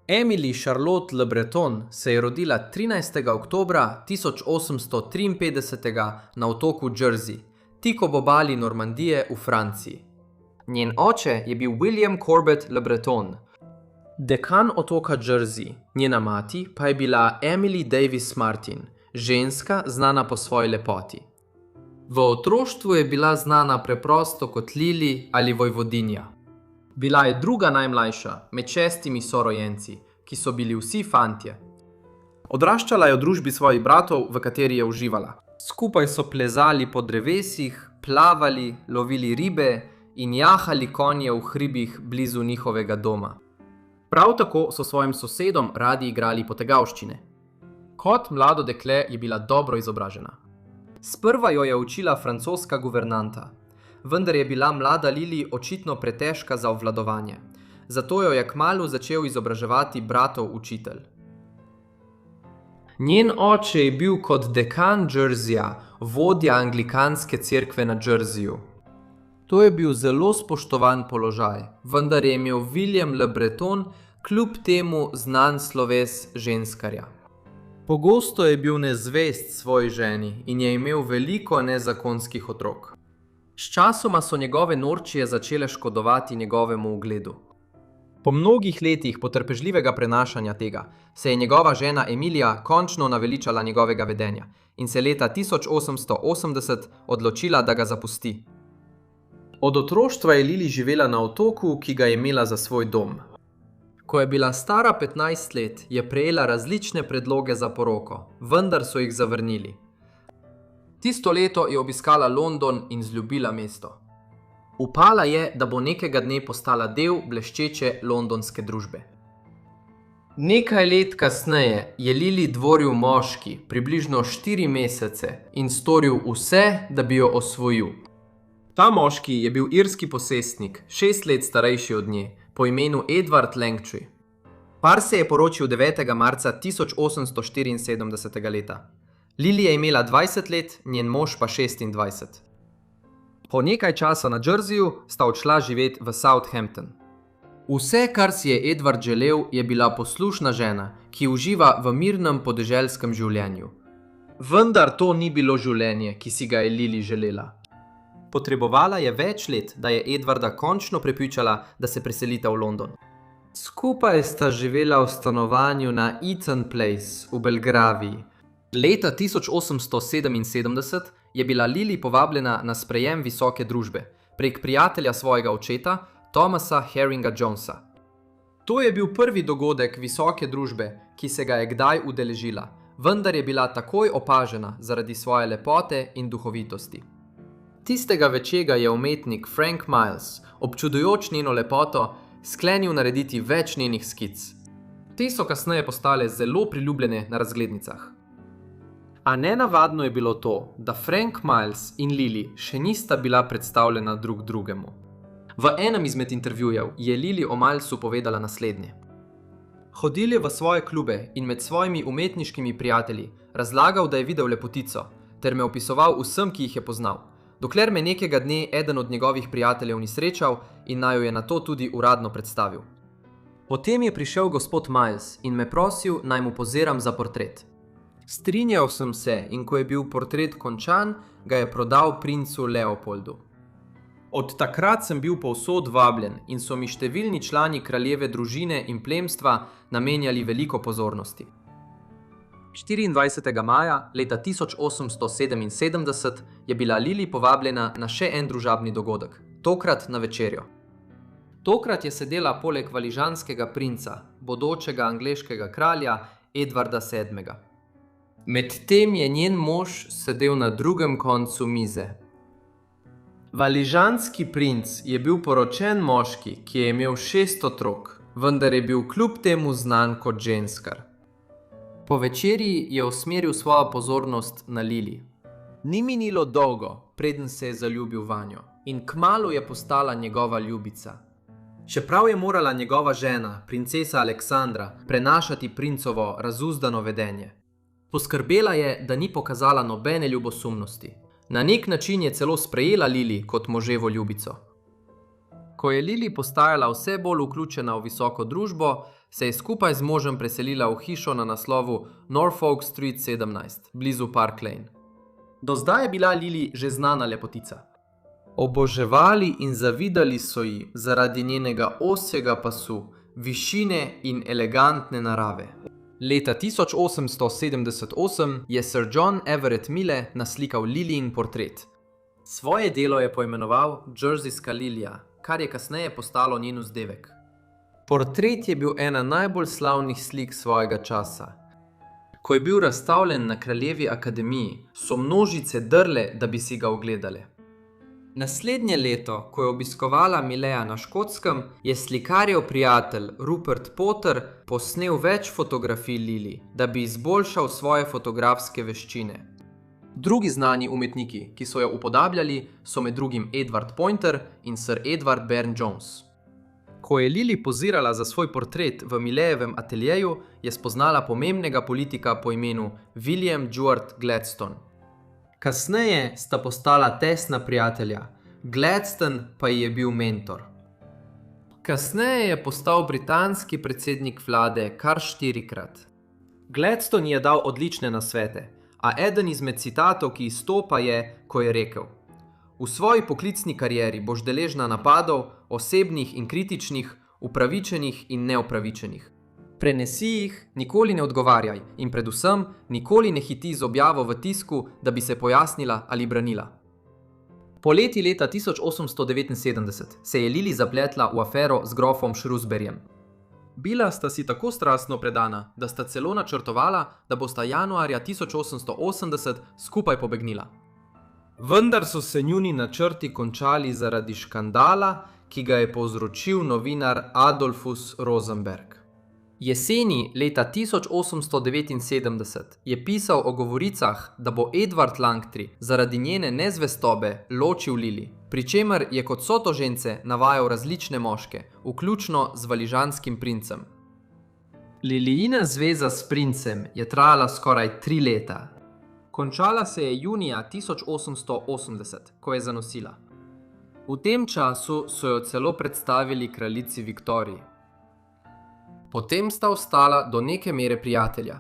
Emily Charlotte Le Breton se je rodila 13. oktobra 1853 na otoku Jersey, tik ob obali Normandije v Franciji. Njen oče je bil William Corbett Le Breton, dekan otoka Jersey, njena mati pa je bila Emily Davis Martin, ženska znana po svoji lepoti. V otroštvu je bila znana preprosto kot Lili ali Vojvodinja. Bila je druga najmlajša med 6 sorojenci, ki so bili vsi fantje. Odraščala je v družbi svojih bratov, v kateri je uživala. Skupaj so plezali po drevesih, plavali, lovili ribe in jahali konje v hribih blizu njihovega doma. Prav tako so svojim sosedom radi igrali potegavščine. Kot mlado dekle je bila dobro izobražena. Sprva jo je učila francoska guvernanta, vendar je bila mlada Lili očitno pretežka za obvladovanje, zato jo je kmalu začel izobraževati bratov učitelj. Njen oče je bil kot dekan Jerseyja vodja anglikanske cerkve na Jerseyju. To je bil zelo spoštovan položaj, vendar je imel William Le Breton kljub temu znan sloves ženskarja. Pogosto je bil nezvest svoji ženi in je imel veliko nezakonskih otrok. Sčasoma so njegove norčije začele škodovati njegovemu ugledu. Po mnogih letih potrpežljivega prenašanja tega se je njegova žena Emilia končno naveličala njegovega vedenja in se leta 1880 odločila, da ga zapusti. Od otroštva je Lili živela na otoku, ki ga je imela za svoj dom. Ko je bila stara 15 let, je prejela različne predloge za poroko, vendar so jih zavrnili. Tisto leto je obiskala London in zljubila mesto. Upala je, da bo nekega dne postala del bleščeče londonske družbe. Nekaj let kasneje je Lili dvoril moški, približno 4 mesece, in storil vse, da bi jo osvojil. Ta moški je bil irski posestnik, 6 let starejši od nje, po imenu Edward Langtry. Par se je poročil 9. marca 1874 leta. Lili je imela 20 let, njen mož pa 26. Po nekaj časa na Jerseyju sta odšla živeti v Southampton. Vse, kar si je Edward želel, je bila poslušna žena, ki uživa v mirnem podeželskem življenju. Vendar to ni bilo življenje, ki si ga je Lili želela. Potrebovala je več let, da je Edwarda končno prepričala, da se preselita v London. Skupaj sta živela v stanovanju na Eaton Place v Belgraviji. Leta 1877 je bila Lili povabljena na sprejem visoke družbe prek prijatelja svojega očeta, Thomasa Herringa Jonesa. To je bil prvi dogodek visoke družbe, ki se ga je kdaj udeležila, vendar je bila takoj opažena zaradi svoje lepote in duhovitosti. Tistega večera je umetnik Frank Miles, občudujoč njeno lepoto, sklenil narediti več njenih skic. Te so kasneje postale zelo priljubljene na razglednicah. A nenavadno je bilo to, da Frank Miles in Lili še nista bila predstavljena drug drugemu. V enem izmed intervjujev je Lili o Milesu povedala naslednje. Hodil je v svoje klube in med svojimi umetniškimi prijatelji razlagal, da je videl lepotico, ter me opisoval vsem, ki jih je poznal, dokler me nekega dne eden od njegovih prijateljev ni srečal in naj jo je nato tudi uradno predstavil. Potem je prišel gospod Miles in me prosil, naj mu poziram za portret. Strinjal sem se in ko je bil portret končan, ga je prodal princu Leopoldu. Od takrat sem bil povsod vabljen in so mi številni člani kraljeve družine in plemstva namenjali veliko pozornosti. 24. maja leta 1877 je bila Lili povabljena na še en družabni dogodek, tokrat na večerjo. Tokrat je sedela poleg valižanskega princa, bodočega angleškega kralja Edwarda VII. Medtem je njen mož sedel na drugem koncu mize. Valižanski princ je bil poročen moški, ki je imel 6 otrok, vendar je bil kljub temu znan kot ženskar. Po večerji je usmeril svojo pozornost na Lili. Ni minilo dolgo, preden se je zaljubil vanjo, in kmalu je postala njegova ljubica. Čeprav je morala njegova žena, princesa Aleksandra, prenašati princovo razuzdano vedenje. Poskrbela je, da ni pokazala nobene ljubosumnosti. Na nek način je celo sprejela Lili kot moževo ljubico. Ko je Lili postajala vse bolj vključena v visoko družbo, se je skupaj z možem preselila v hišo na naslovu Norfolk Street 17, blizu Park Lane. Do zdaj je bila Lily že znana lepotica. Oboževali in zavidali so ji zaradi njenega osjega pasu, višine in elegantne narave. Leta 1878 je Sir John Everett Mille naslikal Lilyin portret. Svoje delo je poimenoval Jerseyska Lilija, kar je kasneje postalo njen vzdevek. Portret je bil ena najbolj slavnih slik svojega časa. Ko je bil razstavljen na Kraljevi akademiji, so množice drle, da bi si ga ogledale. Naslednje leto, ko je obiskovala Milleja na Škotskem, je slikarjev prijatelj Rupert Potter posnel več fotografij Lily, da bi izboljšal svoje fotografske veščine. Drugi znani umetniki, ki so jo upodabljali, so med drugim Edward Poynter in Sir Edward Burne-Jones. Ko je Lily pozirala za svoj portret v Millejevem ateljeju, je spoznala pomembnega politika po imenu William Ewart Gladstone. Kasneje sta postala tesna prijatelja, Gladstone pa ji je bil mentor. Kasneje je postal britanski predsednik vlade kar 4-krat. Gladstone je dal odlične nasvete, a eden izmed citatov, ki izstopa, je, ko je rekel: "V svoji poklicni karieri boš deležna napadov, osebnih in kritičnih, upravičenih in neupravičenih. Prenesi jih, nikoli ne odgovarjaj in predvsem nikoli ne hiti z objavo v tisku, da bi se pojasnila ali branila." Poleti leta 1879 se je Lily zapletla v afero z grofom Shrewsburyjem. Bila sta si tako strastno predana, da sta celo načrtovala, da bosta januarja 1880 skupaj pobegnila. Vendar so se njuni načrti končali zaradi škandala, ki ga je povzročil novinar Adolphus Rosenberg. Jeseni leta 1879 je pisal o govoricah, da bo Edward Langtry zaradi njene nezvestobe ločil Lily, pri čemer je kot sotožence navajal različne moške, vključno z valižanskim princem. Lilyina zveza s princem je trajala skoraj 3 leta. Končala se je junija 1880, ko je zanosila. V tem času so jo celo predstavili kraljici Viktoriji. Potem sta ostala do neke mere prijatelja.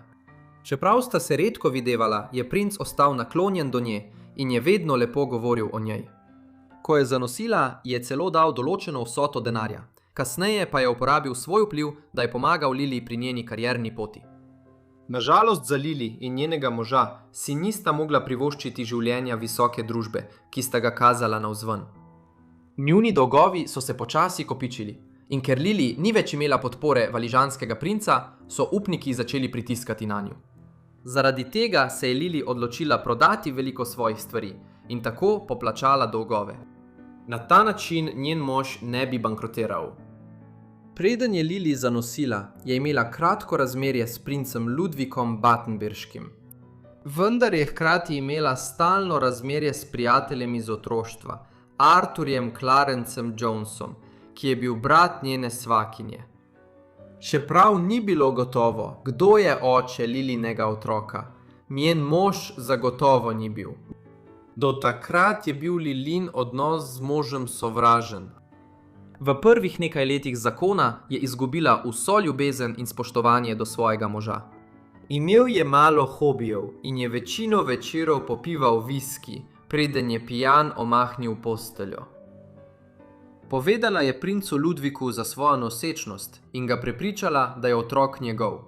Čeprav sta se redko videvala, je princ ostal naklonjen do nje in je vedno lepo govoril o njej. Ko je zanosila, je celo dal določeno vsoto denarja. Kasneje pa je uporabil svoj vpliv, da je pomagal Lily pri njeni karierni poti. Nažalost za Lily in njenega moža si nista mogla privoščiti življenja visoke družbe, ki sta ga kazala navzven. Njuni dolgovi so se počasi kopičili. In ker Lily ni več imela podpore valižanskega princa, so upniki začeli pritiskati nanjo. Zaradi tega se je Lily odločila prodati veliko svojih stvari in tako poplačala dolgove. Na ta način njen mož ne bi bankrotiral. Preden je Lily zanosila, je imela kratko razmerje s princem Ludvikom Battenberškim. Vendar je hkrati imela stalno razmerje s prijateljem iz otroštva, Arthurjem Clarencem Jonesom, ki je bil brat njene svakinje. Čeprav ni bilo gotovo, kdo je oče Lilynega otroka, njen mož zagotovo ni bil. Do takrat je bil Lilyn odnos z možem sovražen. V prvih nekaj letih zakona je izgubila vso ljubezen in spoštovanje do svojega moža. Imel je malo hobijev in je večino večerov popival viski, preden je pijan omahnil posteljo. Povedala je princu Ludviku za svojo nosečnost in ga prepričala, da je otrok njegov.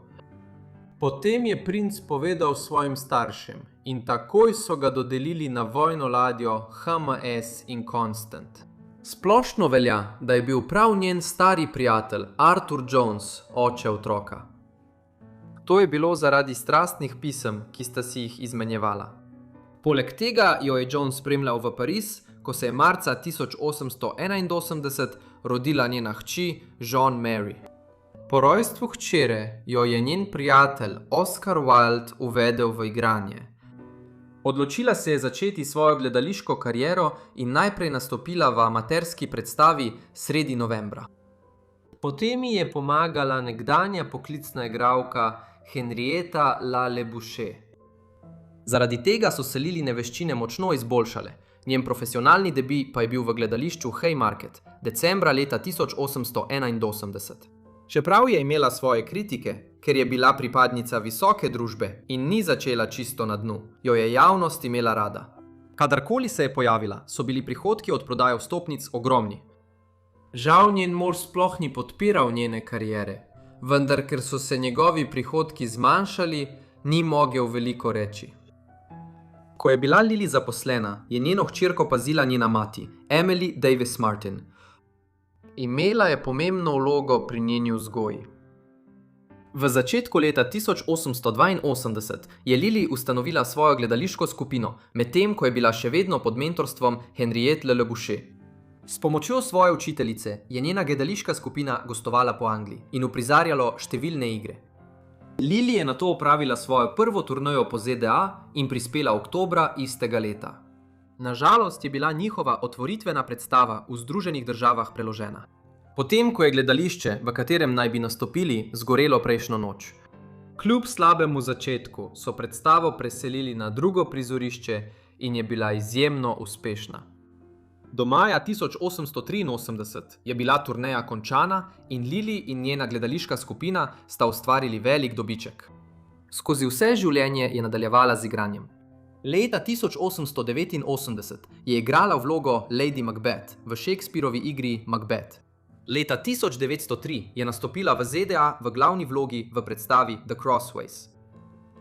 Potem je princ povedal svojim staršem in takoj so ga dodelili na vojno ladjo HMS Inconstant. Splošno velja, da je bil prav njen stari prijatelj Arthur Jones oče otroka. To je bilo zaradi strastnih pisem, ki sta si jih izmenjevala. Poleg tega jo je Jones spremljal v Pariz, ko se je marca 1881 rodila njena hči Jean Mary. Po rojstvu hčere jo je njen prijatelj Oscar Wilde uvedel v igranje. Odločila se je začeti svojo gledališko kariero in najprej nastopila v amaterski predstavi sredi novembra. Potem ji je pomagala nekdanja poklicna igralka Henrietta Lalebouche. Zaradi tega so se Lilyne veščine močno izboljšale. Njen profesionalni debi pa je bil v gledališču Haymarket, decembra leta 1881. Čeprav je imela svoje kritike, ker je bila pripadnica visoke družbe in ni začela čisto na dnu, jo je javnost imela rada. Kadarkoli se je pojavila, so bili prihodki od prodaje vstopnic ogromni. Žal njen mož sploh ni podpiral njene kariere, vendar ker so se njegovi prihodki zmanjšali, ni mogel veliko reči. Ko je bila Lily zaposlena, je njeno hčerko pazila njena mati, Emily Davis Martin. Imela je pomembno vlogo pri njeni vzgoji. V začetku leta 1882 je Lily ustanovila svojo gledališko skupino, medtem ko je bila še vedno pod mentorstvom Henriette Lellouche. S pomočjo svoje učiteljice je njena gledališka skupina gostovala po Angliji in uprizarjalo številne igre. Lily je nato opravila svojo prvo turnejo po ZDA in prispela oktobra istega leta. Nažalost je bila njihova otvoritvena predstava v Združenih državah preložena. Potem, ko je gledališče, v katerem naj bi nastopili, zgorelo prejšnjo noč. Kljub slabemu začetku so predstavo preselili na drugo prizorišče in je bila izjemno uspešna. Do maja 1883 je bila turneja končana in Lily in njena gledališka skupina sta ustvarili velik dobiček. Skozi vse življenje je nadaljevala z igranjem. Leta 1889 je igrala vlogo Lady Macbeth v Shakespearovi igri Macbeth. Leta 1903 je nastopila v ZDA v glavni vlogi v predstavi The Crossways.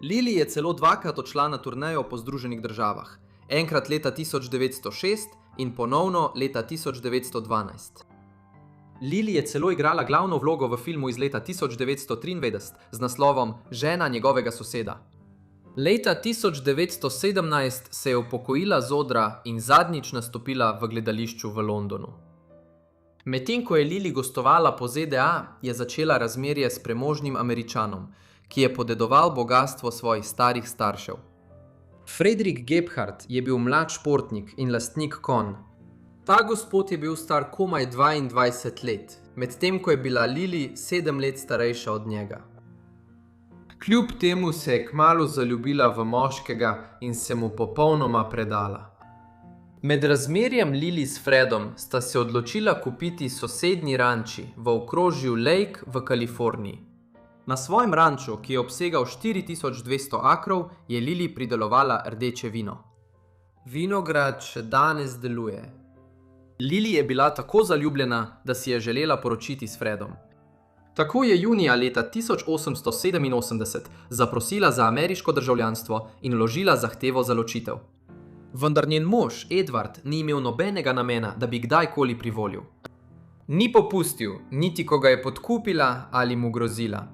Lily je celo dvakrat odšla na turnejo po Združenih državah, enkrat leta 1906 in ponovno leta 1912. Lily je celo igrala glavno vlogo v filmu iz leta 1993 z naslovom Žena njegovega soseda. Leta 1917 se je upokojila z odra in zadnjič nastopila v gledališču v Londonu. Medtem ko je Lily gostovala po ZDA, je začela razmerje s premožnim Američanom, ki je podedoval bogastvo svojih starih staršev. Friedrich Gebhardt je bil mlad športnik in lastnik konj. Ta gospod je bil star komaj 22 let, medtem ko je bila Lily 7 let starejša od njega. Kljub temu se je kmalu zaljubila v moškega in se mu popolnoma predala. Med razmerjem Lily s Fredom sta se odločila kupiti sosednji ranči v okrožju Lake v Kaliforniji. Na svojem ranču, ki je obsegal 4200 akrov, je Lily pridelovala rdeče vino. Vinograd še danes deluje. Lily je bila tako zaljubljena, da si je želela poročiti s Fredom. Tako je junija leta 1887 zaprosila za ameriško državljanstvo in vložila zahtevo za ločitev. Vendar njen mož, Edward, ni imel nobenega namena, da bi kdajkoli privolil. Ni popustil, niti ko ga je podkupila ali mu grozila.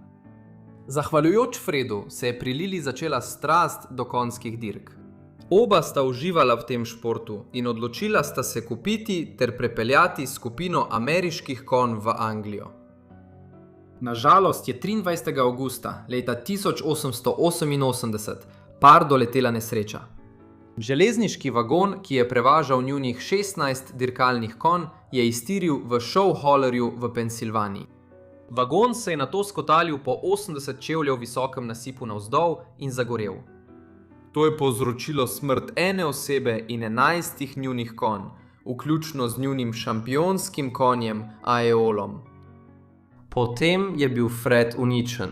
Zahvaljujoč Fredu se je pri Lily začela strast do konjskih dirk. Oba sta uživala v tem športu in odločila sta se kupiti ter prepeljati skupino ameriških konj v Anglijo. Nažalost je 23. avgusta leta 1888 par doletela nesreča. Železniški vagon, ki je prevažal njunih 16 dirkalnih konj, je iztiril v Showhallerju v Pensilvaniji. Vagon se je nato skotalil po 80 čevljev visokem nasipu navzdol in zagorel. To je povzročilo smrt ene osebe in 11 njunih konj, vključno z njunim šampionskim konjem Aeolom. Potem je bil Fred uničen.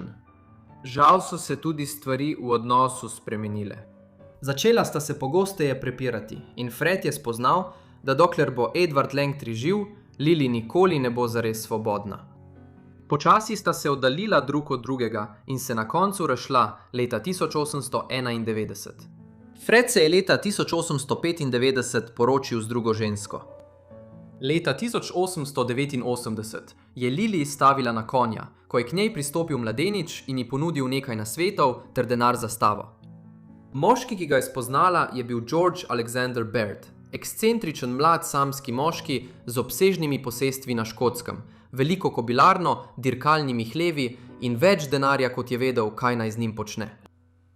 Žal so se tudi stvari v odnosu spremenile. Začela sta se pogosteje prepirati in Fred je spoznal, da dokler bo Edward Langtry živ, Lily nikoli ne bo zares svobodna. Počasi sta se oddaljila drug od drugega in se na koncu razšla leta 1891. Fred se je leta 1895 poročil z drugo žensko. Leta 1889 je Lily stavila na konja, ko je k njej pristopil mladenič in ji ponudil nekaj nasvetov ter denar za stavo. Moški, ki ga je spoznala, je bil George Alexander Baird, ekscentričen mlad samski moški z obsežnimi posestvi na Škotskem, veliko kobilarno, dirkalnimi hlevi in več denarja, kot je vedel, kaj naj z njim počne.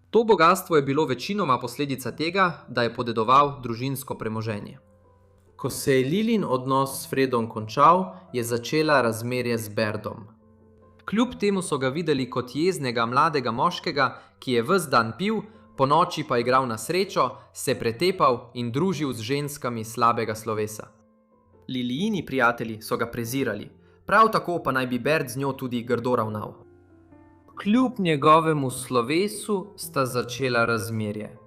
To bogastvo je bilo večinoma posledica tega, da je podedoval družinsko premoženje. Ko se je Lilyn odnos s Fredom končal, je začela razmerje z Bairdom. Kljub temu so ga videli kot jeznega mladega moškega, ki je ves dan pil, po noči pa igral na srečo, se pretepal in družil z ženskami slabega slovesa. Lilyini prijatelji so ga prezirali, Prav tako pa naj bi Bert z njo tudi grdo ravnal. Kljub njegovemu slovesu sta začela razmerje.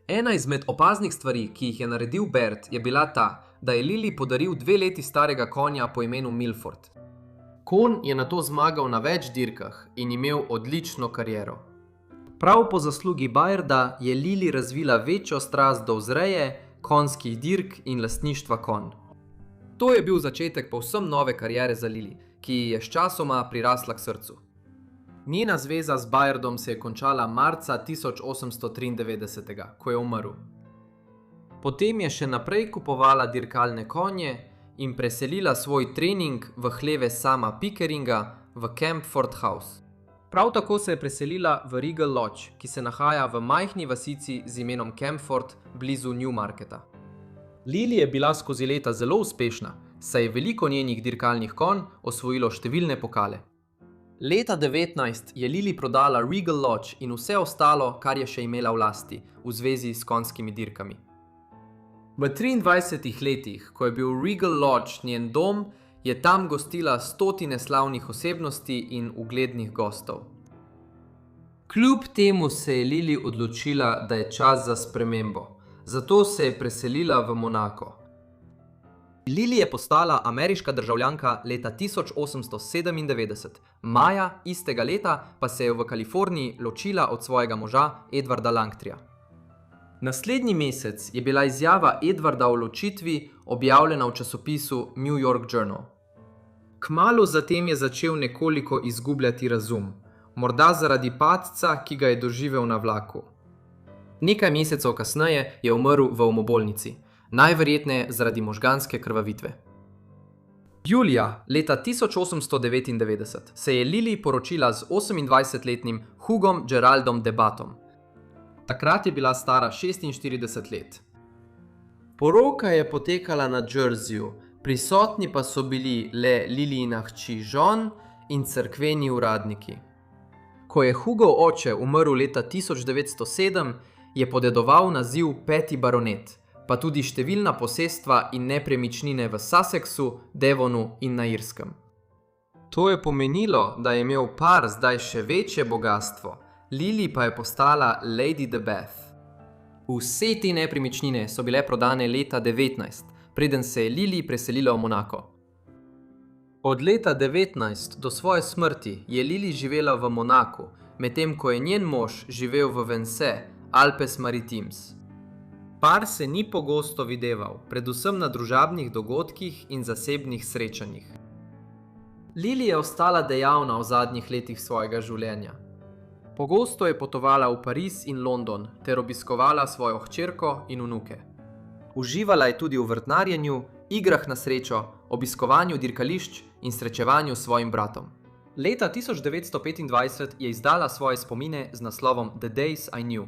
Ena izmed opaznih stvari, ki jih je naredil Bert, je bila ta, da je Lily podaril 2 leti starega konja po imenu Milford. Konj je nato zmagal na več dirkah in imel odlično kariero. Prav po zaslugi Bayarda je Lily razvila večjo strast do vzreje, konjskih dirk in lastništva konj. To je bil začetek povsem nove kariere za Lily, ki ji je sčasoma prirasla k srcu. Njena zveza z Bayardom se je končala marca 1893, ko je umrl. Potem je še naprej kupovala dirkalne konje in preselila svoj trening v hleve Sama Pickeringa v Campford House. Prav tako se je preselila v Regal Lodge, ki se nahaja v majhni vasici z imenom Campford blizu Newmarketa. Lily je bila skozi leta zelo uspešna, saj je veliko njenih dirkalnih konj osvojilo številne pokale. Leta 19 je Lily prodala Regal Lodge in vse ostalo, kar je še imela v lasti, v zvezi s konjskimi dirkami. V 23 letih, ko je bil Regal Lodge njen dom, je tam gostila stotine slavnih osebnosti in uglednih gostov. Kljub temu se je Lily odločila, da je čas za spremembo, zato se je preselila v Monako. Lily je postala ameriška državljanka leta 1897, maja istega leta pa se je v Kaliforniji ločila od svojega moža Edwarda Langtryja. Naslednji mesec je bila izjava Edwarda o ločitvi objavljena v časopisu New York Journal. Kmalu zatem je začel nekoliko izgubljati razum, morda zaradi padca, ki ga je doživel na vlaku. Nekaj mesecev kasneje je umrl v umobolnici, najverjetneje zaradi možganske krvavitve. Julija leta 1899 se je Lily poročila z 28-letnim Hugom Geraldom Debatom. Takrat je bila stara 46 let. Poroka je potekala na Jerseyju, prisotni pa so bili le Lilyjina hči John in cerkveni uradniki. Ko je Hugov oče umrl leta 1907, je podedoval naziv 5. baronet, pa tudi številna posestva in nepremičnine v Sussexu, Devonu in na Irskem. To je pomenilo, da je imel par zdaj še večje bogastvo, Lily pa je postala Lady de Bath. Vse te nepremičnine so bile prodane leta 19, preden se je Lily preselila v Monako. Od leta 19 do svoje smrti je Lily živela v Monaku, medtem ko je njen mož živel v Vincennes, Alpes Maritimes. Par se ni pogosto videval, predvsem na družabnih dogodkih in zasebnih srečanjih. Lily je ostala dejavna v zadnjih letih svojega življenja. Pogosto je potovala v Pariz in London ter obiskovala svojo hčerko in vnuke. Uživala je tudi v vrtnarjenju, igrah na srečo, obiskovanju dirkališč in srečevanju s svojim bratom. Leta 1925 je izdala svoje spomine z naslovom The Days I Knew.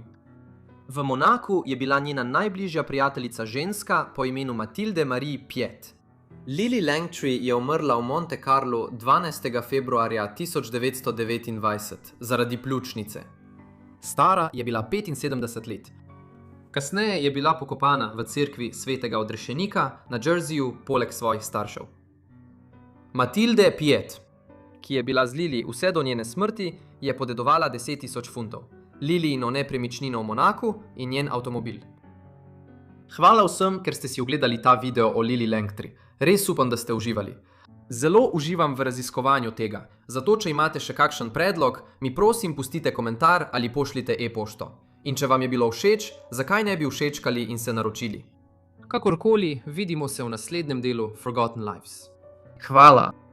V Monaku je bila njena najbližja prijateljica ženska po imenu Mathilde Marie Piet. Lily Langtry je umrla v Monte Carlu 12. februarja 1929 zaradi pljučnice. Stara je bila 75 let. Kasneje je bila pokopana v cerkvi Svetega odrešenika na Jerseyju poleg svojih staršev. Mathilde Piet, ki je bila z Lily vse do njene smrti, je podedovala 10.000 funtov, Lilyjino nepremičnino v Monaku in njen avtomobil. Hvala vsem, ker ste si ogledali ta video o Lily Langtry. Res upam, da ste uživali. Zelo uživam v raziskovanju tega, zato če imate še kakšen predlog, mi prosim pustite komentar ali pošljite e-pošto. In če vam je bilo všeč, zakaj ne bi všečkali in se naročili? Kakorkoli, vidimo se v naslednjem delu Forgotten Lives. Hvala!